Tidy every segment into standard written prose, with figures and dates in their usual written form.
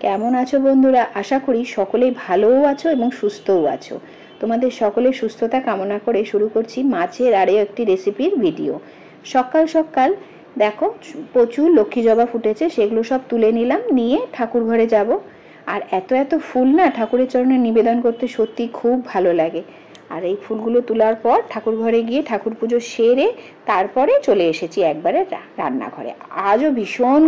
কেমন আছো বন্ধুরা? আশা করি সকলেই ভালোও আছো এবং সুস্থও আছো। তোমাদের সকলের সুস্থতা কামনা করে শুরু করছি মাছের আরও একটি রেসিপির ভিডিও। সকাল সকাল দেখো প্রচুর লক্ষ্মী জবা ফুটেছে, সেগুলো সব তুলে নিলাম, নিয়ে ঠাকুর ঘরে যাব। আর এত এত ফুল না ঠাকুরের চরণে নিবেদন করতে সত্যি খুব ভালো লাগে। আর এই ফুলগুলো তোলার পর ঠাকুর ঘরে গিয়ে ঠাকুর পুজো সেরে তারপরে চলে এসেছি একবারে রান্নাঘরে। আজও ভীষণ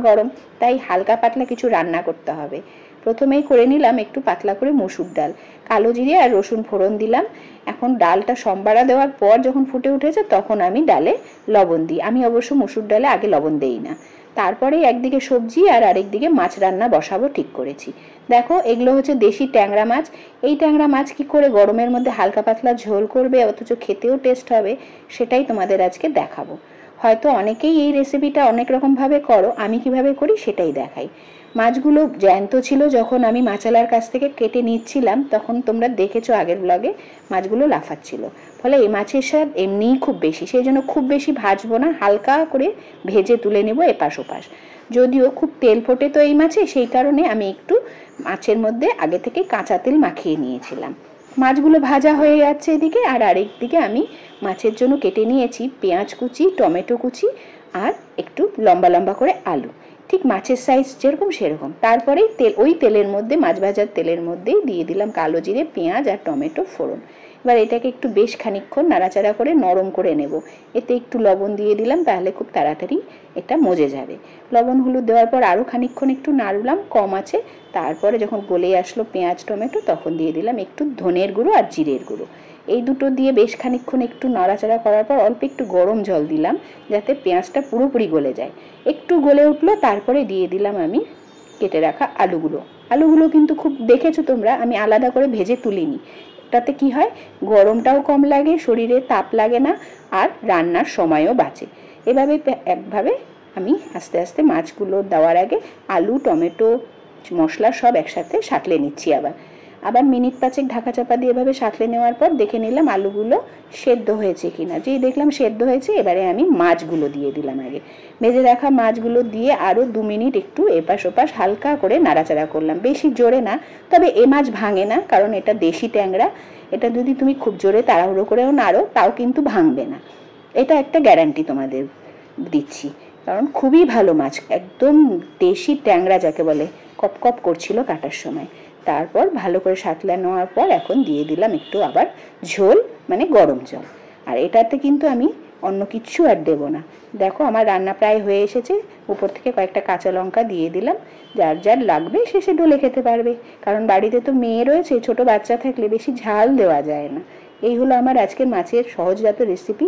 গরম, তাই হালকা পাতলা কিছু রান্না করতে হবে। প্রথমেই করে নিলাম একটু পাতলা করে মসুর ডাল, কালো জিরে আর রসুন ফোড়ন দিলাম। এখন ডালটা সম্বারা দেওয়ার পর যখন ফুটে উঠেছে তখন আমি ডালে লবণ দিই। আমি অবশ্য মসুর ডালে আগে লবণ দেই না। তারপরে একদিকে সবজি আর আরেকদিকে মাছ রান্না বসাবো ঠিক করেছি। দেখো এগুলো হচ্ছে দেশি ট্যাংরা মাছ। এই ট্যাংরা মাছ কি করে গরমের মধ্যে হালকা পাতলা ঝোল করবে অথচ খেতেও টেস্ট হবে, সেটাই তোমাদের আজকে দেখাবো। হয়তো অনেকেই এই রেসিপিটা অনেক রকমভাবে করো, আমি কিভাবে করি সেটাই দেখাই। মাছগুলো জ্যান্ত ছিল, যখন আমি মাছালার কাছ থেকে কেটে নিচ্ছিলাম তখন তোমরা দেখেছো আগের ব্লগে মাছগুলো লাফাচ্ছিল। ফলে এই মাছের স্বাদ এমনিই খুব বেশি, সেই জন্য খুব বেশি ভাজবো না, হালকা করে ভেজে তুলে নেব এপাশ ওপাশ। যদিও খুব তেল ফোটে তো এই মাছে, সেই কারণে আমি একটু মাছের মধ্যে আগে থেকে কাঁচা তেল মাখিয়ে নিয়েছিলাম। মাছগুলো ভাজা হয়ে যাচ্ছে এদিকে, আর আরেক দিকে আমি মাছের জন্য কেটে নিয়েছি পেঁয়াজ কুচি, টমেটো কুচি আর একটু লম্বা লম্বা করে আলু, ঠিক মাছের সাইজ যেরকম সেরকম। তারপরেই ওই তেলের মধ্যে, মাছ ভাজার তেলের মধ্যেই দিয়ে দিলাম কালো জিরে, পেঁয়াজ আর টমেটো ফোড়ন। এবার এটাকে একটু বেশ খানিকক্ষণ নাড়াচাড়া করে নরম করে নেব। এতে একটু লবণ দিয়ে দিলাম, তাহলে খুব তাড়াতাড়ি এটা মজে যাবে। লবণ হলুদ দেওয়ার পর আরও খানিকক্ষণ একটু নাড়লাম কম আছে। তারপরে যখন গলে আসলো পেঁয়াজ টমেটো তখন দিয়ে দিলাম একটু ধনের গুঁড়ো আর জিরের গুঁড়ো। এই দুটো দিয়ে বেশ খানিকক্ষণ একটু নাড়াচাড়া করার পর অল্প একটু গরম জল দিলাম, যাতে পেঁয়াজটা পুরোপুরি গলে যায়। একটু গলে উঠলো, তারপরে দিয়ে দিলাম আমি কেটে রাখা আলুগুলো কিন্তু খুব দেখেছো তোমরা, আমি আলাদা করে ভেজে তুলিনি। তাতে কি হয়, গরমটাও কম লাগে, শরীরে তাপ লাগে না, আর রান্নার সময়ও বাঁচে। একভাবে আমি আস্তে আস্তে মাছগুলো দেওয়ার আগে আলু টমেটো মশলা সব একসাথে সাঁতলে নিচ্ছি। আবার মিনিট পাঁচেক ঢাকা চাপা দিয়ে এভাবে সাঁতলে নেওয়ার পর দেখে নিলাম আলুগুলো সেদ্ধ হয়েছে কিনা। যেই দেখলাম সেদ্ধ হয়েছে, এবারে আমি মাছগুলো দিয়ে দিলাম। আগে ভেজে রাখা মাছগুলো দিয়ে আরও 2 মিনিট একটু এপাশ ওপাশ হালকা করে নাড়াচাড়া করলাম, বেশি জোরে না। তবে এ মাছ ভাঙে না, কারণ এটা দেশি ট্যাংরা। এটা যদি তুমি খুব জোরে তাড়াহুড়ো করেও নাড়ো তাও কিন্তু ভাঙবে না, এটা একটা গ্যারান্টি তোমাদের দিচ্ছি। কারণ খুবই ভালো মাছ, একদম দেশি ট্যাংরা যাকে বলে, কপ কপ করছিল কাটার সময়। তারপর ভালো করে সাঁতলে নেওয়ার পর এখন দিয়ে দিলাম একটু আবার ঝোল, মানে গরম জল। আর এটাতে কিন্তু আমি অন্য কিচ্ছু আর দেবো না। দেখো আমার রান্না প্রায় হয়ে এসেছে। উপর থেকে কয়েকটা কাঁচা লঙ্কা দিয়ে দিলাম, যার যার লাগবে সে ডলে খেতে পারবে। কারণ বাড়িতে তো মেয়ে রয়েছে, ছোট বাচ্চা থাকলে বেশি ঝাল দেওয়া যায় না। এই হলো আমার আজকের মাছের সহজজাত রেসিপি।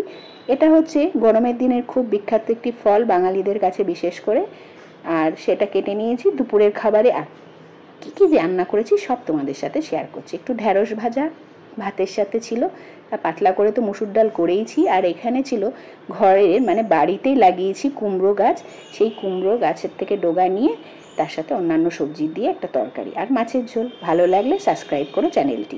এটা হচ্ছে গরমের দিনের খুব বিখ্যাত একটি ফল বাঙালিদের কাছে বিশেষ করে। আর সেটা কেটে নিয়েছি দুপুরের খাবারে। আর কী যে রান্না করেছি সব তোমাদের সাথে শেয়ার করছি। একটু ঢ্যাঁড়স ভাজা ভাতের সাথে ছিল, পাতলা করে তো মসুর ডাল করেইছি। আর এখানে ছিল ঘরের, মানে বাড়িতেই লাগিয়েছি কুমড়ো গাছ, সেই কুমড়ো গাছের থেকে ডগা নিয়ে তার সাথে অন্যান্য সবজি দিয়ে একটা তরকারি আর মাছের ঝোল। ভালো লাগলে সাবস্ক্রাইব করো চ্যানেলটি।